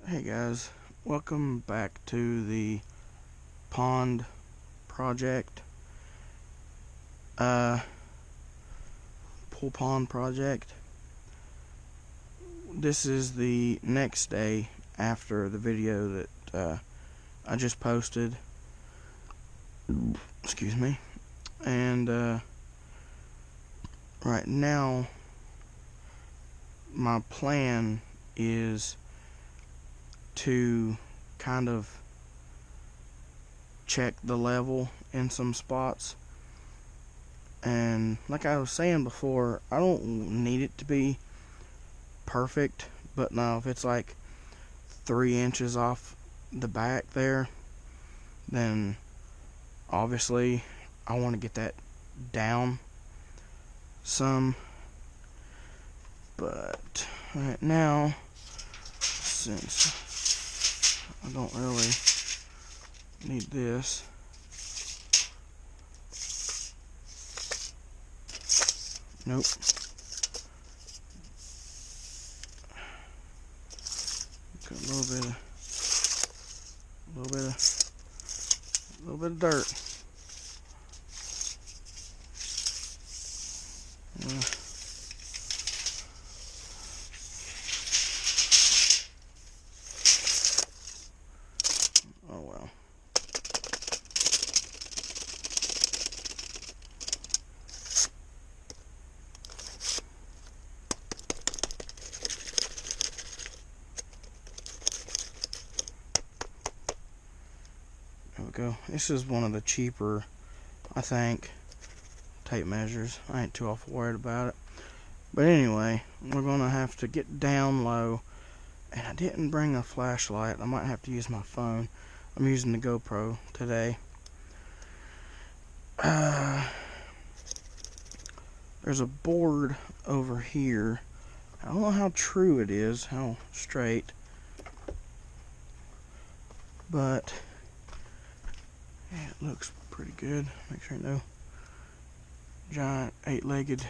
Hey guys, welcome back to the pond project, pool pond project. This is the next day after the video that I just posted. Excuse me. And right now my plan is to kind of check the level in some spots, and like I was saying before, I don't need it to be perfect, but now if it's like 3 inches off the back there, then obviously I want to get that down some. But right now, since I don't really need this, nope, got a little bit of dirt. Oh well. There we go. This is one of the cheaper, I think, tape measures. I ain't too awful worried about it. But anyway, we're gonna have to get down low, and I didn't bring a flashlight. I might have to use my phone. I'm using the GoPro today. There's a board over here. I don't know how true it is, how straight, but yeah, it looks pretty good. Make sure no giant 8-legged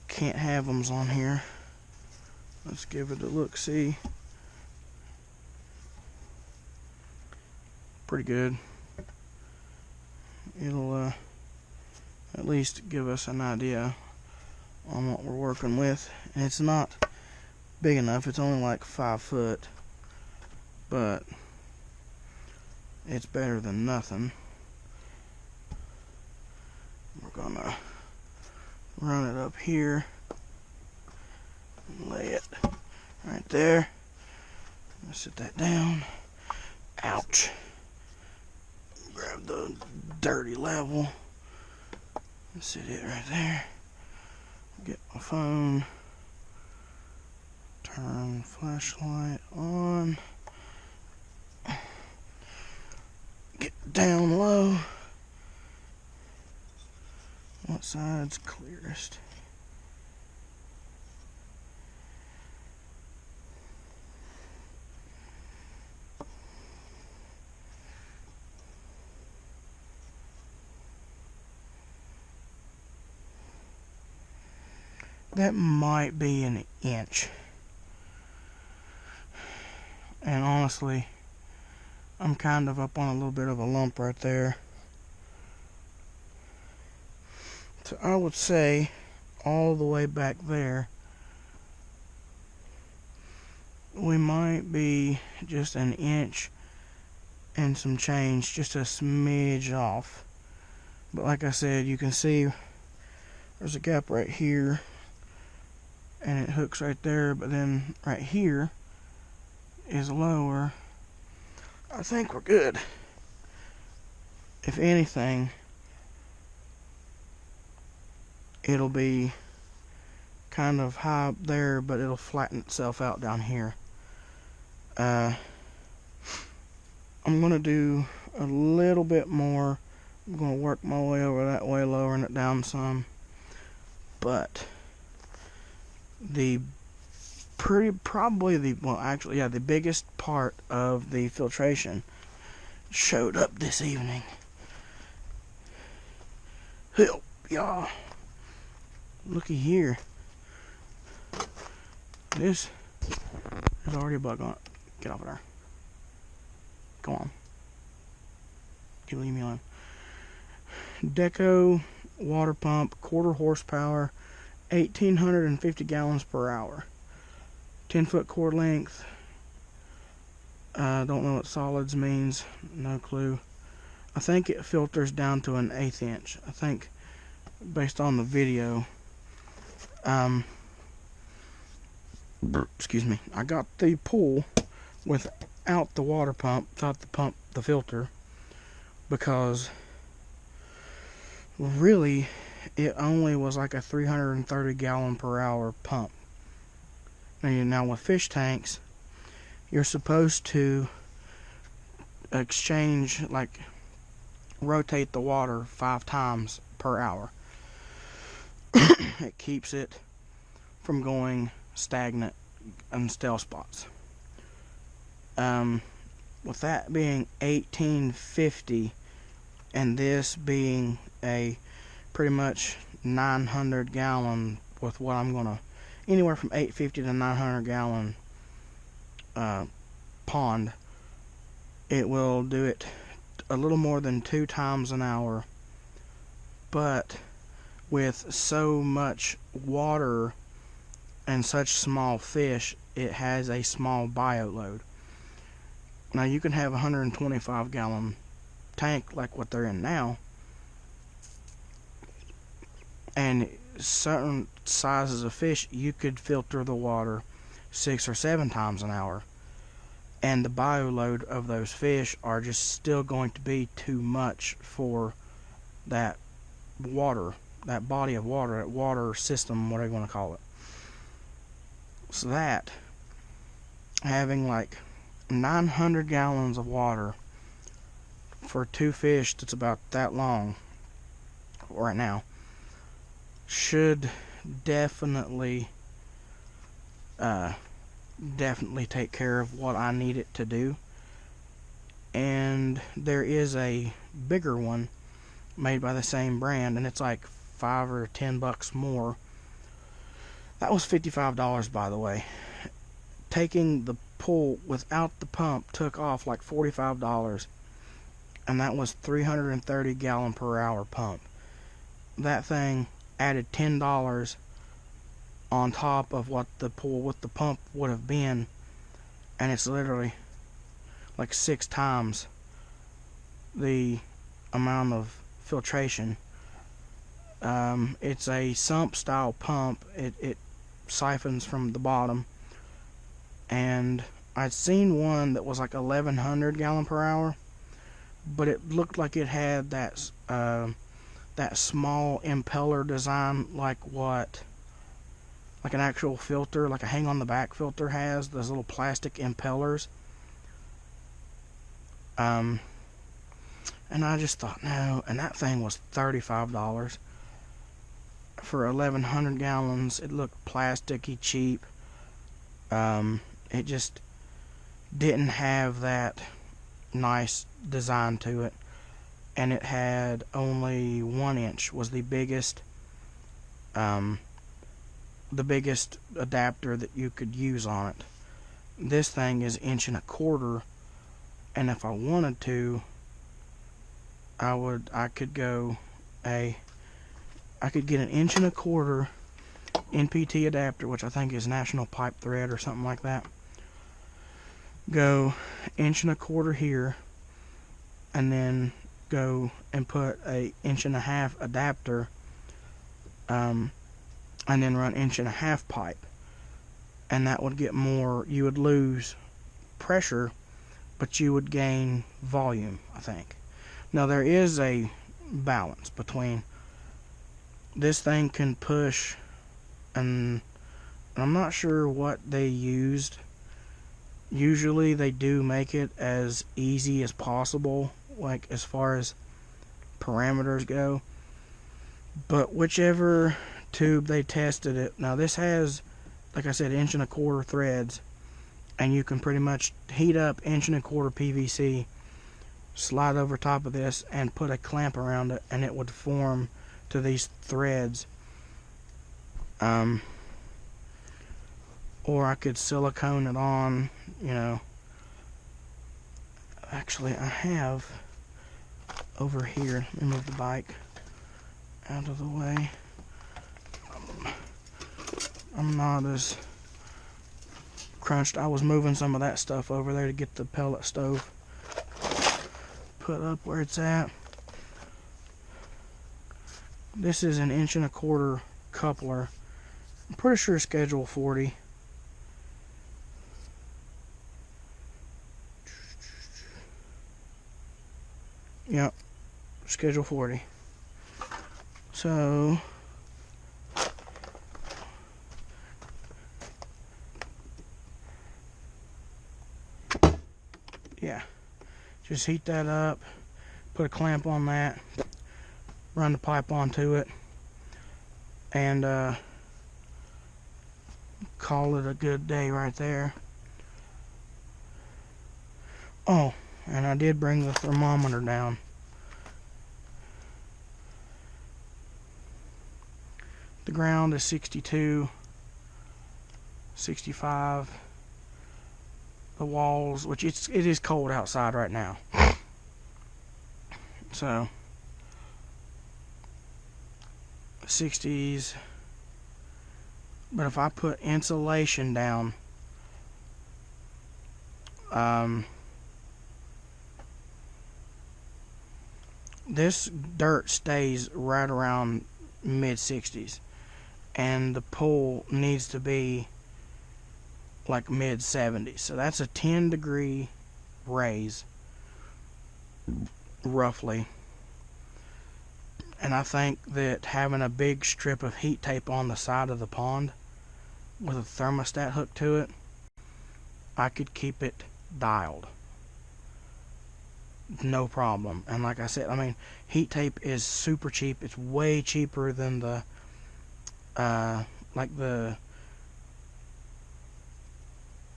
can't have them's on here. Let's give it a look-see. Pretty good. It'll at least give us an idea on what we're working with. And it's not big enough. It's only like 5 foot, but it's better than nothing. We're gonna run it up here and lay it right there. Let's sit that down. Ouch. Grab the dirty level and sit it right there. Get my phone. Turn flashlight on. Get down low. What side's clearest? That might be an inch. And honestly, I'm kind of up on a little bit of a lump right there. So I would say all the way back there, we might be just an inch and some change, just a smidge off. But like I said, you can see there's a gap right here, and it hooks right there, but then right here is lower. I think we're good. If anything, it'll be kind of high up there, but it'll flatten itself out down here. I'm going to do a little bit more. I'm going to work my way over that way, lowering it down some. But the the biggest part of the filtration showed up this evening. Help, y'all. Looky here. This There's already a bug on it. Get off of there. Come on. You leave me alone. Deco water pump, 1/4 horsepower, 1,850 gallons per hour. 10-foot cord length. Don't know what solids means. No clue. I think it filters down to an 1/8 inch. I think, based on the video. Excuse me. I got the pool without the water pump, without the filter, because really it only was like a 330 gallon per hour pump. Now with fish tanks, you're supposed to exchange, like rotate the water 5 times per hour. It keeps it from going stagnant and stale spots. With that being 1850 and this being a pretty much 900 gallon, with what I'm gonna, anywhere from 850 to 900 gallon pond, it will do it a little more than 2 times an hour, but with so much water and such small fish, it has a small bio load. Now you can have a 125 gallon tank like what they're in now, and certain sizes of fish you could filter the water 6 or 7 times an hour, and the bio load of those fish are just still going to be too much for that water, that body of water, that water system, whatever you want to call it. So that, having like 900 gallons of water for 2 fish that's about that long right now, should definitely take care of what I need it to do. And there is a bigger one made by the same brand, and it's like $5 or $10 more. That was $55, by the way. Taking the pool without the pump took off like $45, and that was 330 gallon per hour pump. That thing added $10 on top of what the pool with the pump would have been, and it's literally like 6 times the amount of filtration. It's a sump style pump. It siphons from the bottom, and I'd seen one that was like 1,100 gallon per hour, but it looked like it had that small impeller design, like an actual filter, like a hang on the back filter has, those little plastic impellers. And I just thought, no, and that thing was $35 for 1,100 gallons. It looked plasticky cheap. It just didn't have that nice design to it, and it had only 1 inch was the biggest adapter that you could use on it. This thing is 1.25 inches, and if I wanted to, I could get an 1.25 inch NPT adapter, which I think is National Pipe Thread or something like that. Go 1.25 inches here, and then go and put a 1.5 inch adapter, and then run 1.5 inch pipe, and that would get more. You would lose pressure, but you would gain volume, I think. Now there is a balance between, this thing can push, and I'm not sure what they used. Usually they do make it as easy as possible, like as far as parameters go, but whichever tube they tested it. Now this has, like I said, 1.25 inch threads, and you can pretty much heat up 1.25 inch PVC, slide over top of this, and put a clamp around it, and it would form to these threads. or I could silicone it on, you know. Actually, I have over here, let me move the bike out of the way. I'm not as crunched. I was moving some of that stuff over there to get the pellet stove put up where it's at. This is 1.25" coupler. I'm pretty sure schedule 40. Yep, schedule 40. So yeah, just heat that up, put a clamp on that, run the pipe onto it, and call it a good day right there. Oh, and I did bring the thermometer down. The ground is 62, 65. The walls, which it is cold outside right now. So 60s. But if I put insulation down, this dirt stays right around mid 60s, and the pool needs to be like mid 70s. So that's a 10-degree raise, roughly. And I think that having a big strip of heat tape on the side of the pond with a thermostat hooked to it, I could keep it dialed. No problem. And like I said, I mean, heat tape is super cheap. It's way cheaper than the like the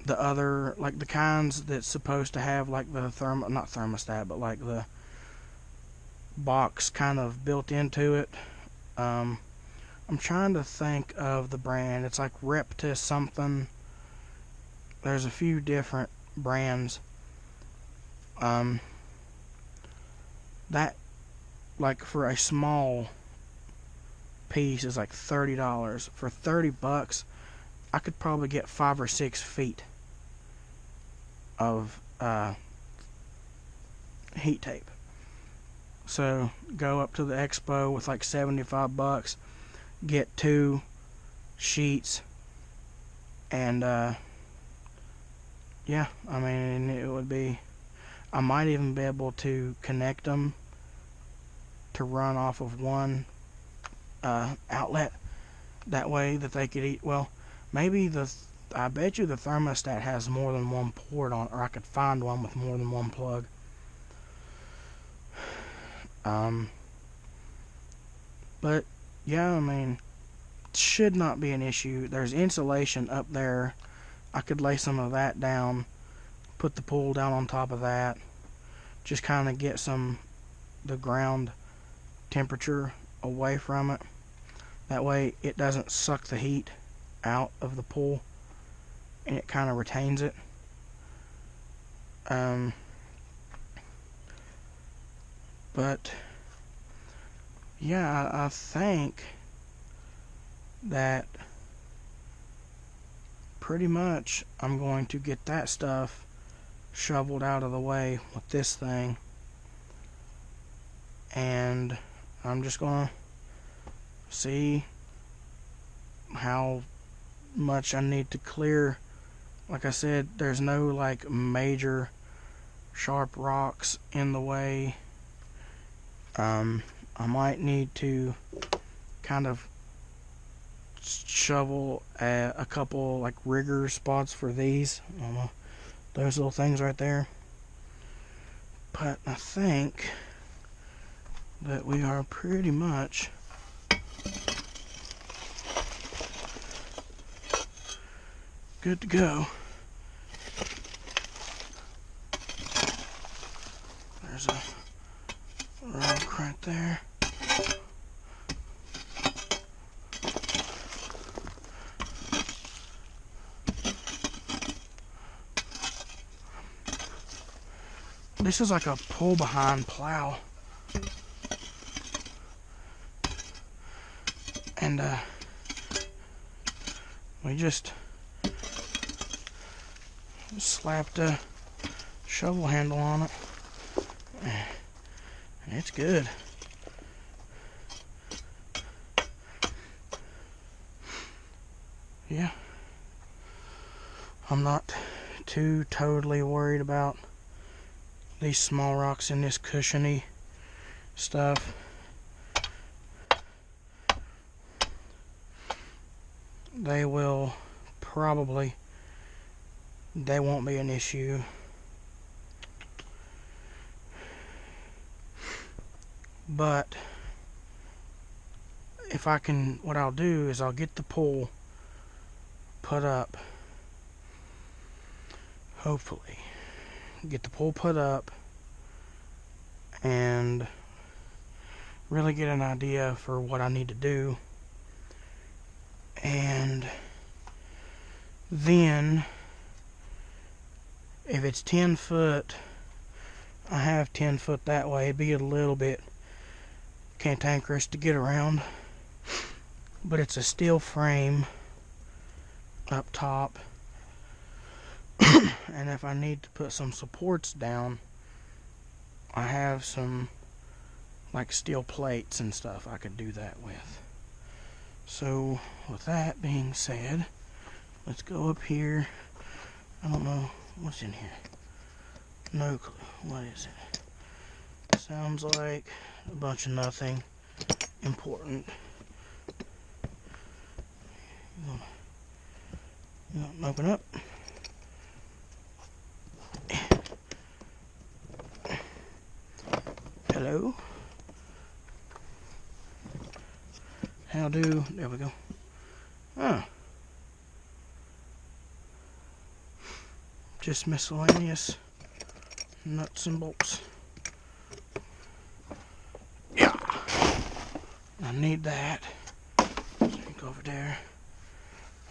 other, like the kinds that's supposed to have like the not thermostat, but like the box kind of built into it. I'm trying to think of the brand. It's like Repta something. There's a few different brands. That, like, for a small piece is like $30. For $30, I could probably get 5 or 6 feet of heat tape. So go up to the expo with like $75, get 2 sheets, and yeah, I mean, it would be, I might even be able to connect them to run off of one outlet. That way that they could eat. Well, maybe I bet you the thermostat has more than one port on, or I could find one with more than one plug. But yeah, I mean, it should not be an issue. There's insulation up there. I could lay some of that down, put the pool down on top of that, just kind of get the ground temperature away from it. That way it doesn't suck the heat out of the pool, and it kind of retains it. But yeah, I think that pretty much I'm going to get that stuff shoveled out of the way with this thing, and I'm just gonna see how much I need to clear. Like I said, there's no like major sharp rocks in the way. I might need to kind of shovel a couple like rigger spots for these, those little things right there. But I think that we are pretty much good to go. There's a rock right there. This is like a pull behind plow. And we just slapped a shovel handle on it. And it's good. Yeah. I'm not too totally worried about these small rocks in this cushiony stuff. They will probably, they won't be an issue. But if I can, what I'll do is I'll get the pole put up. Hopefully get the pole put up and really get an idea for what I need to do. And then if it's 10 foot, I have 10 foot that way. It'd be a little bit cantankerous to get around, but it's a steel frame up top. And if I need to put some supports down, I have some like steel plates and stuff I could do that with. So with that being said, let's go up here. I don't know what's in here. No clue. What is it? Sounds like a bunch of nothing important. You gonna open up? Hello? How do? There we go. Oh. Just miscellaneous nuts and bolts. Yeah. I need that. So you go over there.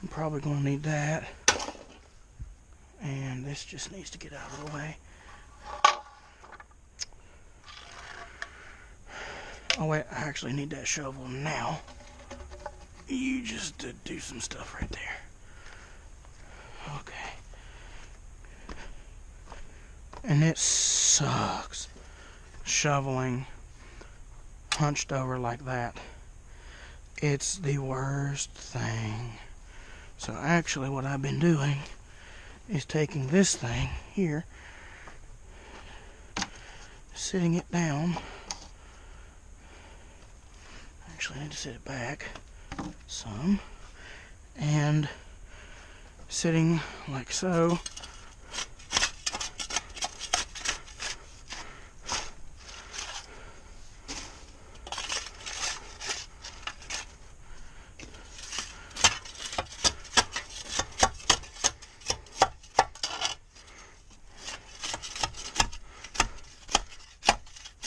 I'm probably going to need that. And this just needs to get out of the way. Oh wait, I actually need that shovel now. You just did do some stuff right there. Okay. And it sucks shoveling hunched over like that. It's the worst thing. So actually what I've been doing is taking this thing here, sitting it down. Actually I need to sit it back some, and sitting like so.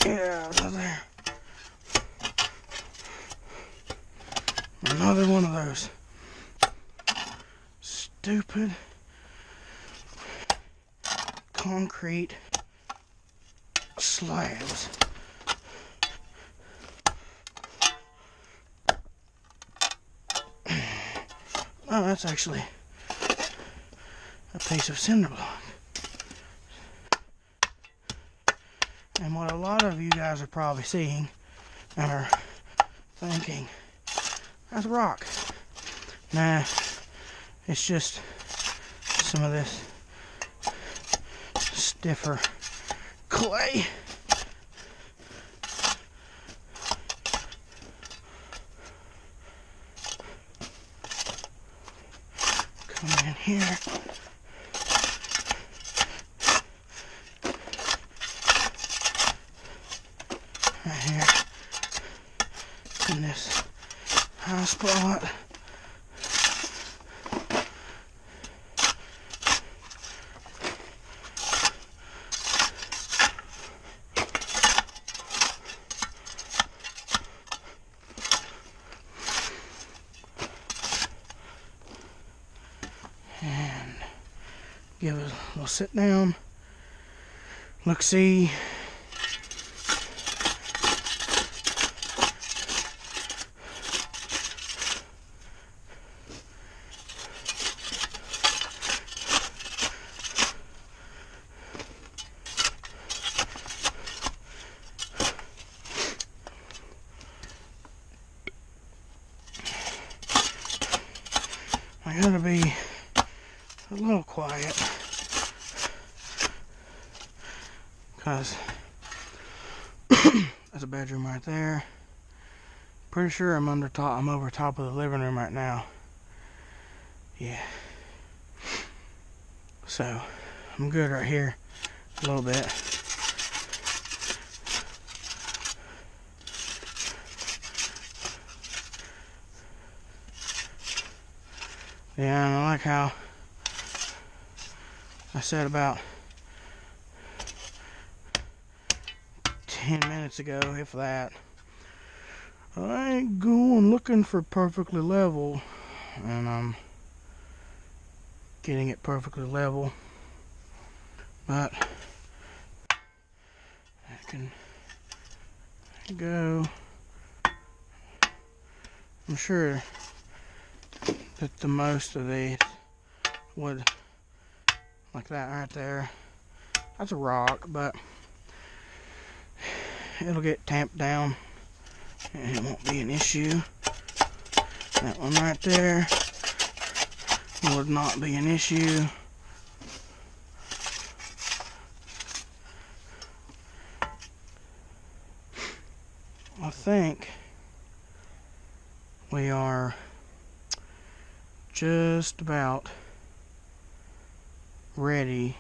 Yeah, there. Another one of those stupid concrete slabs. Oh, that's actually a piece of cinder block. And what a lot of you guys are probably seeing and are thinking, that's rock. Nah, it's just some of this stiffer clay. Come in here. Right here. In this high spot. And give it a little sit down, Look, see, I gotta be a little quiet, because that's a bedroom right there. Pretty sure I'm over top of the living room right now. Yeah. So I'm good right here a little bit. Yeah, and I like how I said about 10 minutes ago, if that, I ain't going looking for perfectly level, and I'm getting it perfectly level, but I can go. I'm sure that the most of these would, like that right there, that's a rock, but it'll get tamped down and it won't be an issue. That one right there would not be an issue. I think we are just about ready.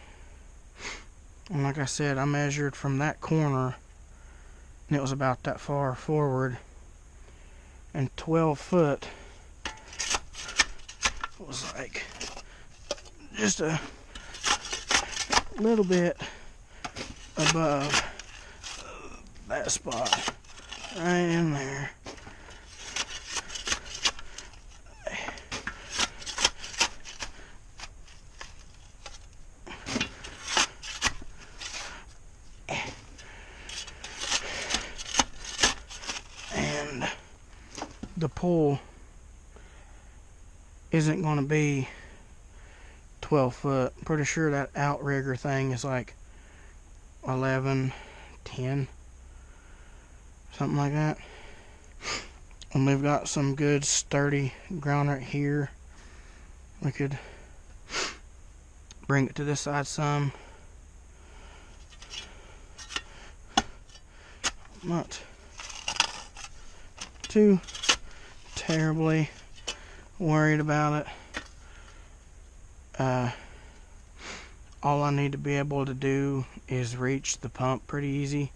And like I said, I measured from that corner and it was about that far forward, and 12 foot was like just a little bit above that spot right in there. And the pull isn't going to be 12 foot. I'm pretty sure that outrigger thing is like 11, 10, something like that. And we've got some good sturdy ground right here. We could bring it to this side some. Not too terribly worried about it. All I need to be able to do is reach the pump pretty easy.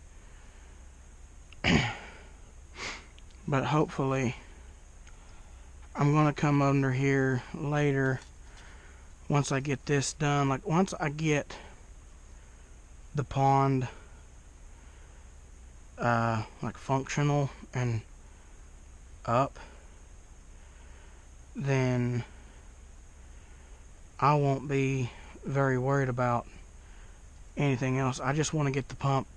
But hopefully I'm gonna come under here later once I get this done. Like once I get the pond like functional and up, then I won't be very worried about anything else. I just want to get the pump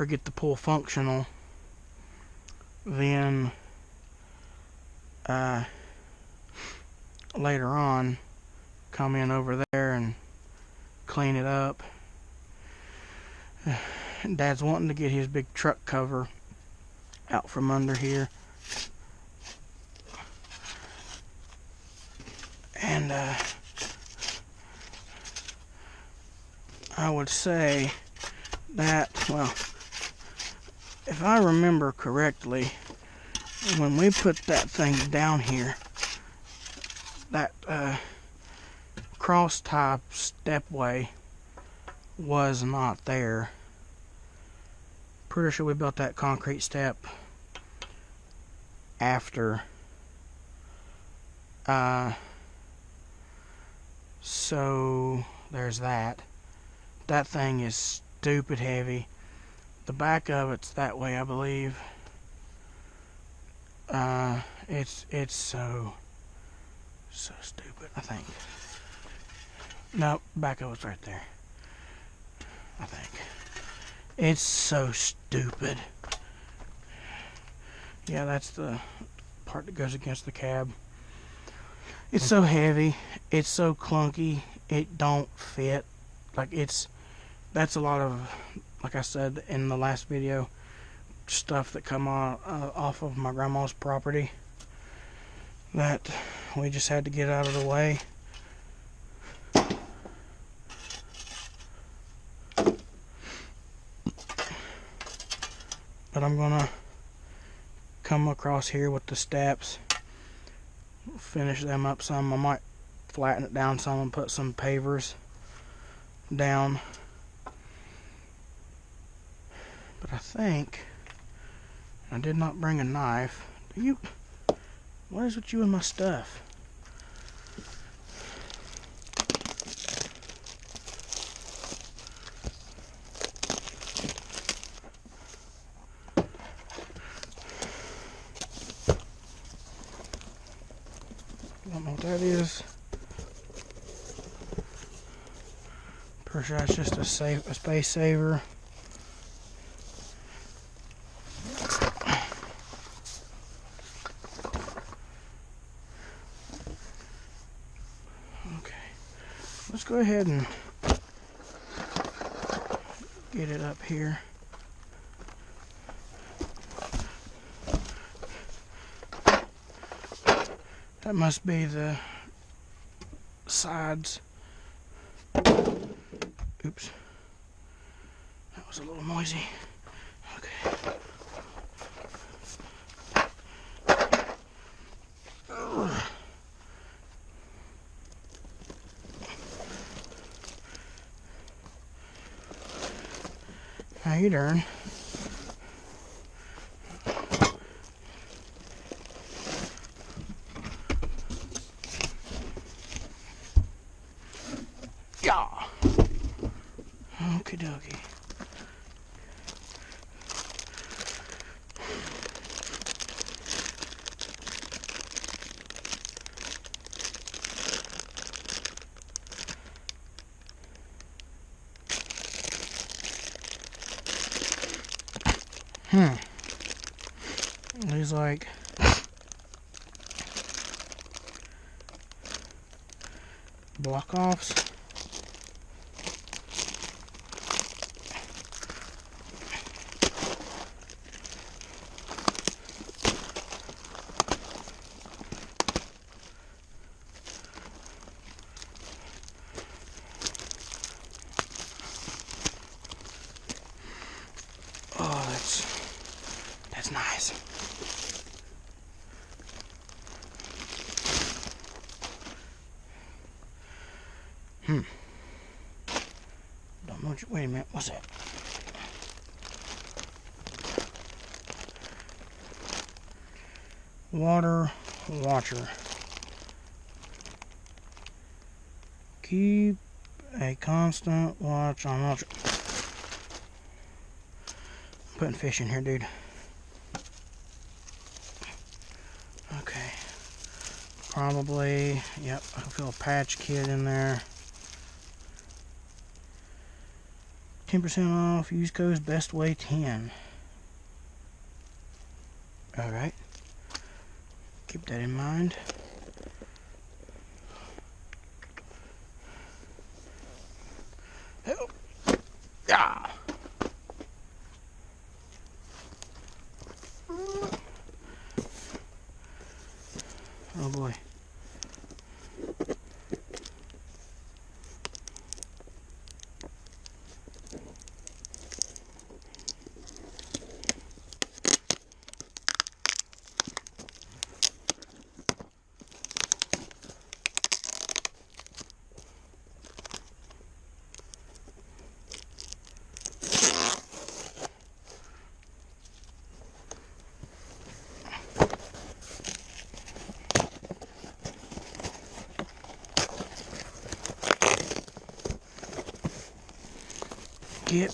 get the pool functional, then later on come in over there and clean it up. Dad's wanting to get his big truck cover out from under here, and I would say that, well, if I remember correctly, when we put that thing down here, that cross type stepway was not there. Pretty sure we built that concrete step after. So there's that. That thing is stupid heavy. The back of it's that way, I believe. It's so stupid, I think. No, back of it's right there. I think. It's so stupid. Yeah, that's the part that goes against the cab. It's so heavy. It's so clunky. It don't fit. Like, that's a lot of, like I said in the last video, stuff that come on off of my grandma's property that we just had to get out of the way. But I'm gonna come across here with the steps, finish them up some. I might flatten it down some and put some pavers down. But I think I did not bring a knife. What is with you and my stuff? Don't know what that is. Pretty sure that's just a space saver. Okay, let's go ahead and get it up here. That must be the sides. Oops. That was a little noisy. Okay. How you doing? Yeah. Okie dokie. These like block offs. Oh, that's nice. Don't know what wait a minute, what's that? Water watcher. Keep a constant watch on water. Putting fish in here, dude. Okay. Probably, yep, I can feel a patch kit in there. 10% off, use code BESTWAY10. Alright. Keep that in mind. Oh. Ah. Oh boy. Get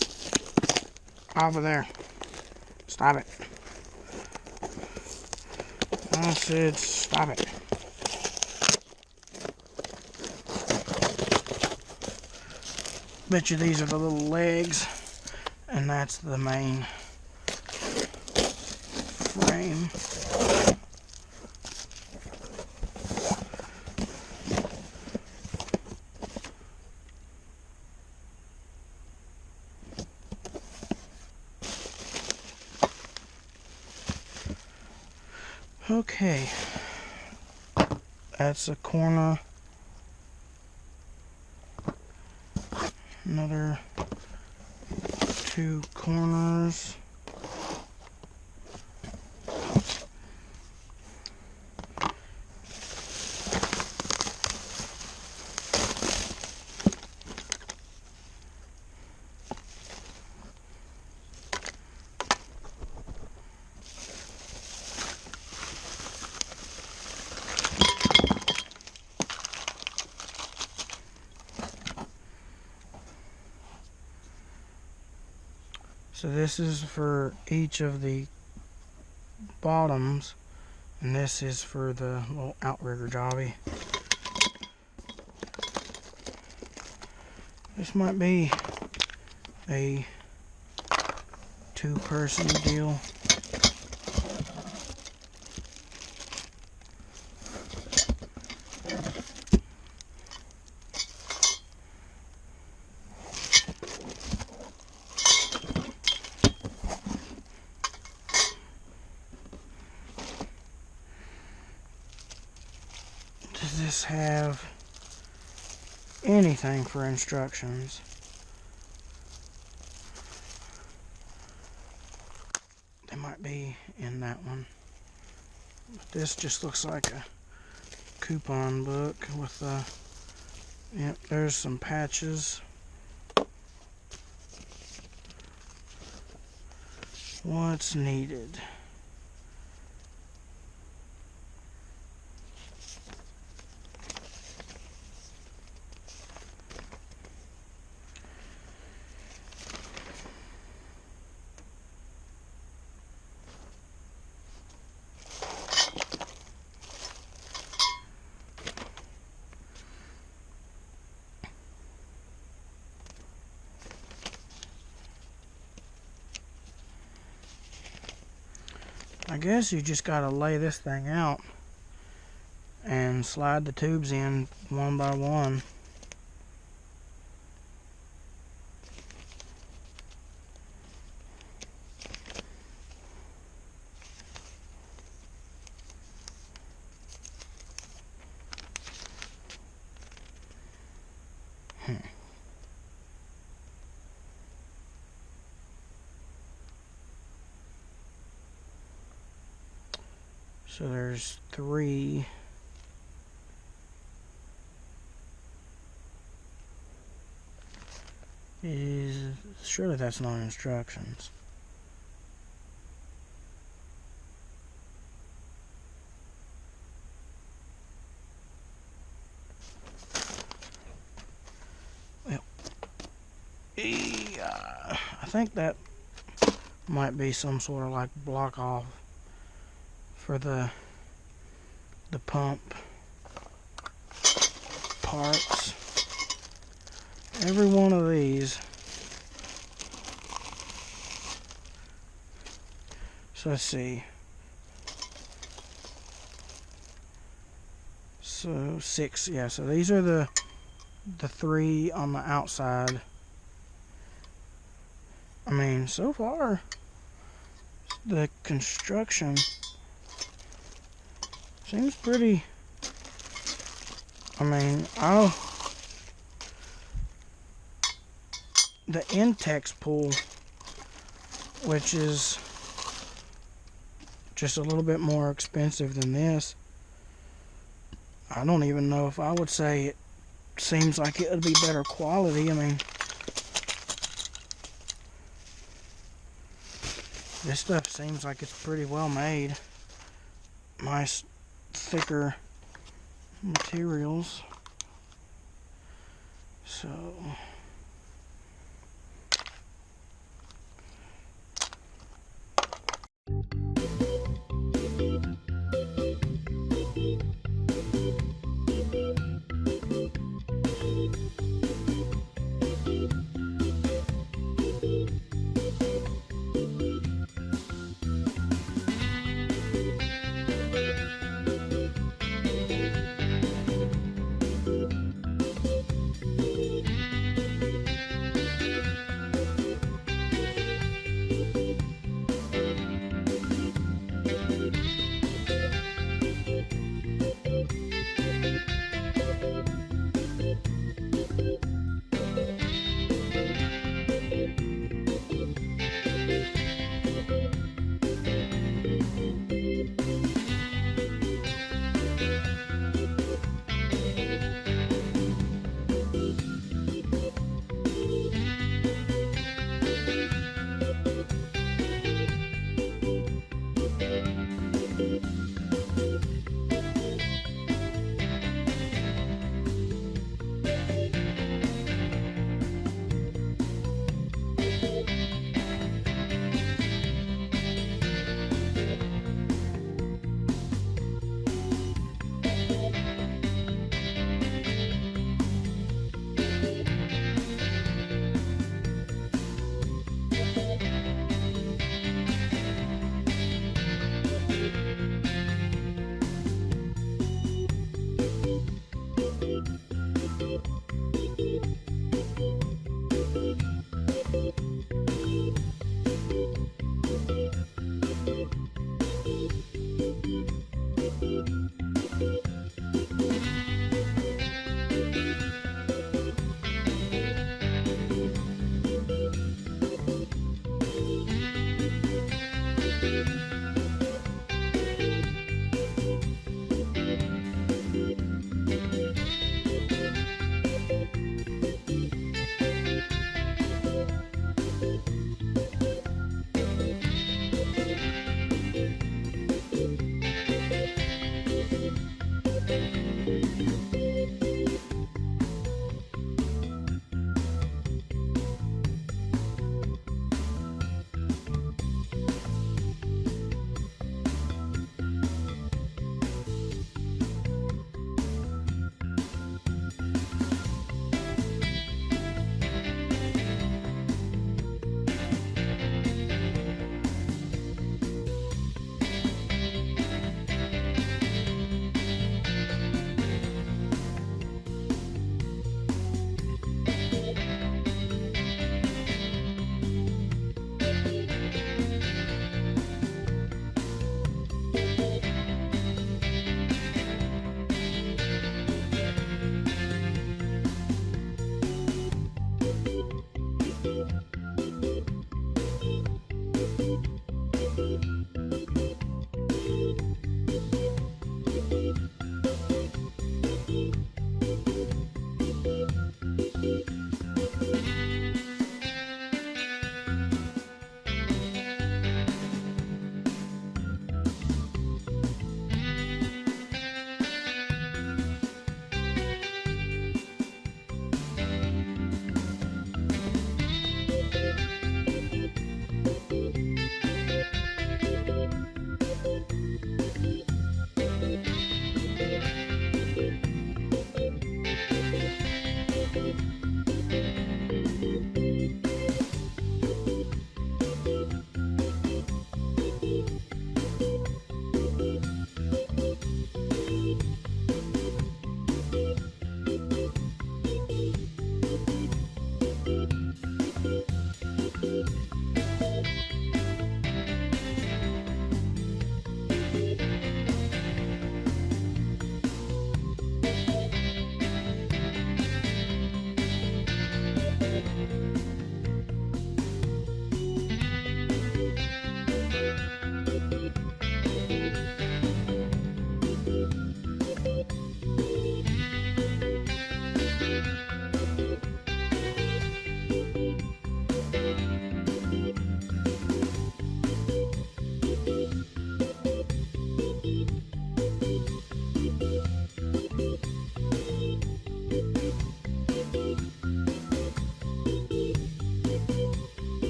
off of there. Stop it. I said stop it. Bet you these are the little legs, and that's the main frame. Okay, that's a corner. Another 2 corners. So this is for each of the bottoms, and this is for the little outrigger jobby. This might be a 2-person deal. Does this have anything for instructions? They might be in that one. But this just looks like a coupon book with yep, there's some patches. What's needed? I guess you just gotta lay this thing out and slide the tubes in one by one. So there's 3. Surely that's not instructions. Well, I think that might be some sort of like block off for the pump parts. Every one of these. So let's see. So 6, yeah. So these are the 3 on the outside. I mean, so far the construction seems pretty. I mean, the Intex pool, which is just a little bit more expensive than this, I don't even know if I would say it seems like it would be better quality. I mean, this stuff seems like it's pretty well made. Nice thicker materials. So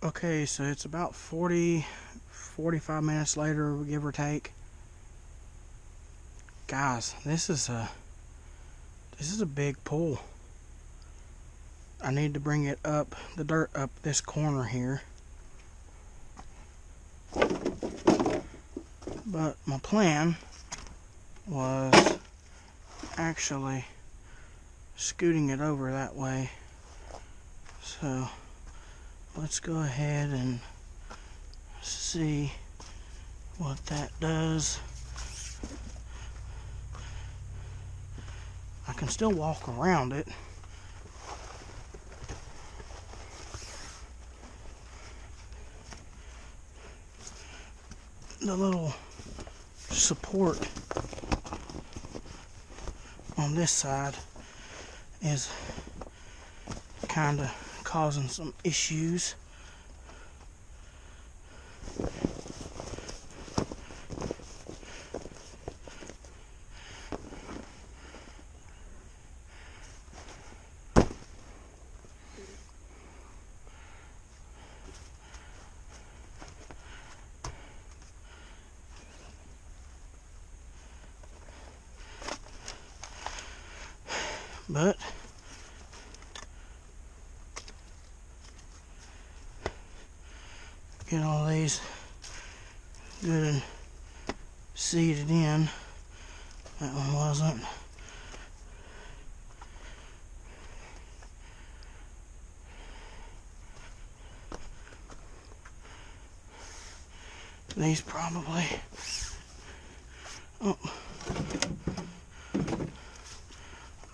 Okay, so it's about 45 minutes later, give or take. Guys, this is a big pool. I need to bring it up, the dirt up this corner here. But my plan was actually scooting it over that way. So let's go ahead and see what that does. I can still walk around it. The little support on this side is kind of causing some issues. But get all these good and seated in. That one wasn't. These probably. Oh,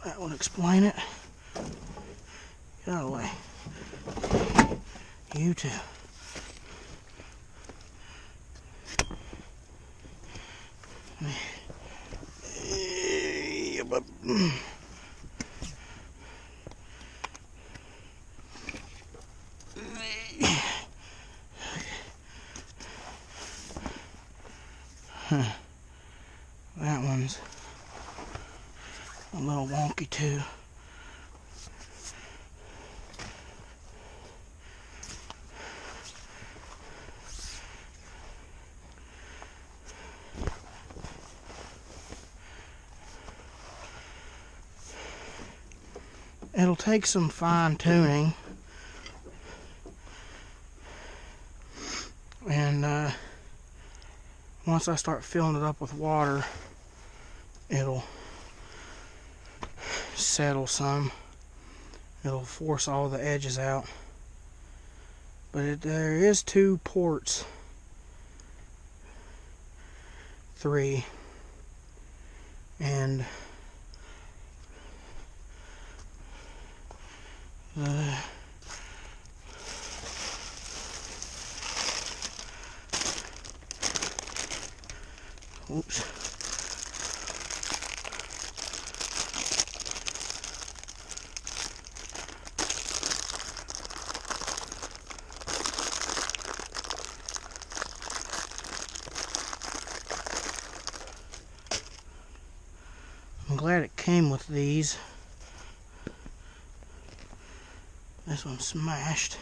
that would explain it. Get out of the way. You too. That one's a little wonky too. It'll take some fine tuning, and once I start filling it up with water, it'll settle some. It'll force all the edges out. But there is 2 ports, 3, and oops. I'm glad it came with these. This one's smashed.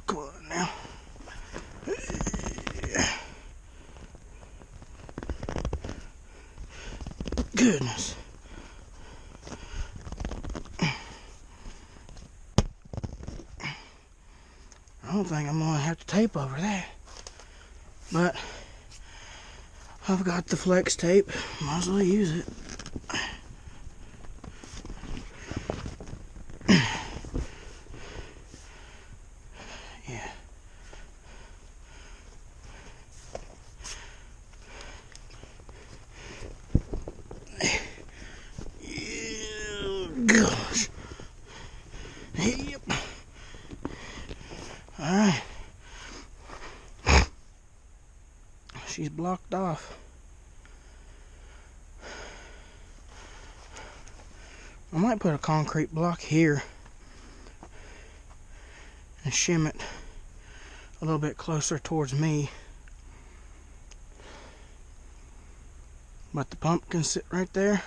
Come on now. Goodness. I don't think I'm going to have to tape over that. But I've got the flex tape. Might as well use it. Yeah. Gosh. Yep. Alright. She's blocked off. I might put a concrete block here and shim it a little bit closer towards me. But the pump can sit right there.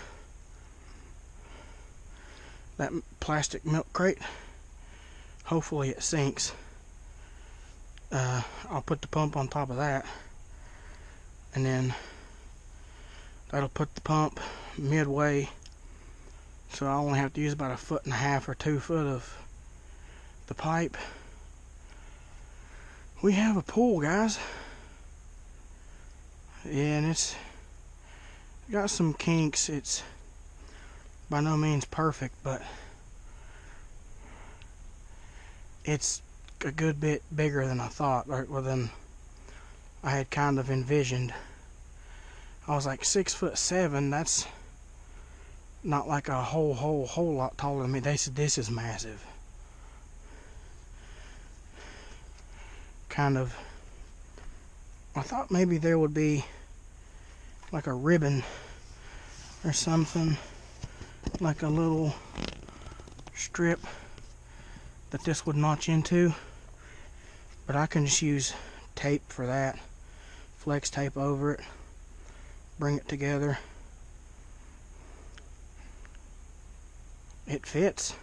That plastic milk crate, hopefully it sinks. I'll put the pump on top of that, and then that'll put the pump midway, so I only have to use about 1.5 feet or 2 feet of the pipe. We have a pool, guys. Yeah, and it's got some kinks. It's by no means perfect, but it's a good bit bigger than I thought, or than I had kind of envisioned. I was like 6'7". That's not like a whole lot taller than me. They said this is massive. Kind of. I thought maybe there would be like a ribbon or something, like a little strip that this would notch into, but I can just use tape for that. Flex tape over it, bring it together. It fits.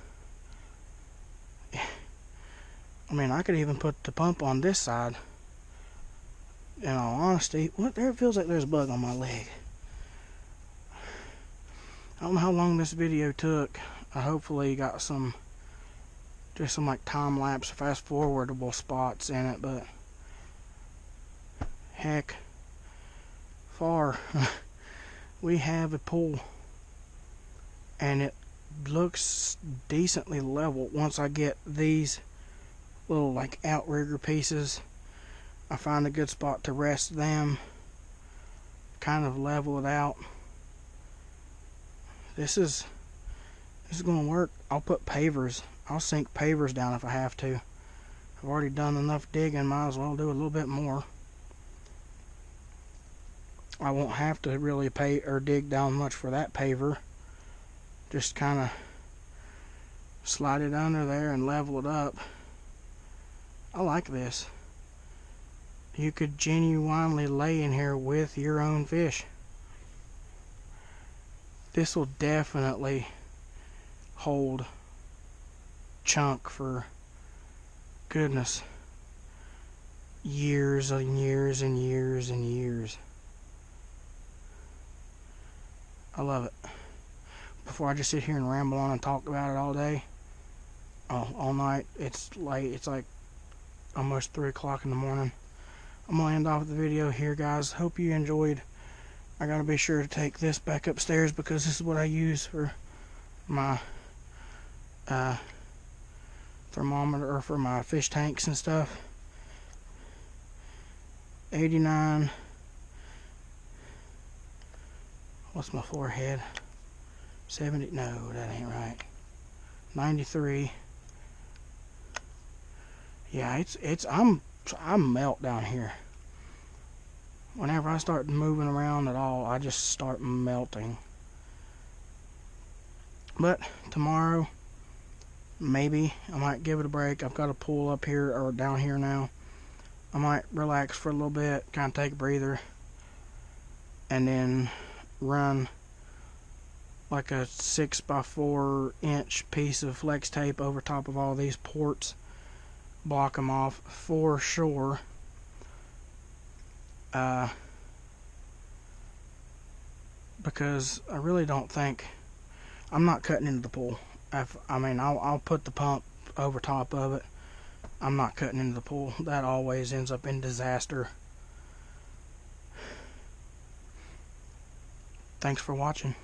I mean, I could even put the pump on this side. In all honesty, what there, it feels like there's a bug on my leg. I don't know how long this video took. I hopefully got just some like time lapse, fast forwardable spots in it, but heck, we have a pool, and it looks decently level once I get these little like outrigger pieces. I find a good spot to rest them, kind of level it out. This is going to work. I'll put pavers. I'll sink pavers down if I have to. I've already done enough digging, might as well do a little bit more. I won't have to really pay or dig down much for that paver. Just kind of slide it under there and level it up. I like this. You could genuinely lay in here with your own fish. This will definitely hold chunk for, goodness, years and years and years and years. I love it. Before I just sit here and ramble on and talk about it all day, all night. It's late. It's like almost 3 o'clock in the morning. I'm going to end off the video here, guys. Hope you enjoyed. I got to be sure to take this back upstairs because this is what I use for my thermometer, or for my fish tanks and stuff. 89. What's my forehead? 70. No, that ain't right. 93. Yeah, I'm melt down here. Whenever I start moving around at all, I just start melting. But tomorrow, maybe I might give it a break. I've got a pool up here or down here now. I might relax for a little bit, kind of take a breather, and then run like a 6x4 inch piece of flex tape over top of all these ports. Block them off for sure. Because I really don't think I'm not cutting into the pool. I'll put the pump over top of it. I'm not cutting into the pool. That always ends up in disaster. Thanks for watching.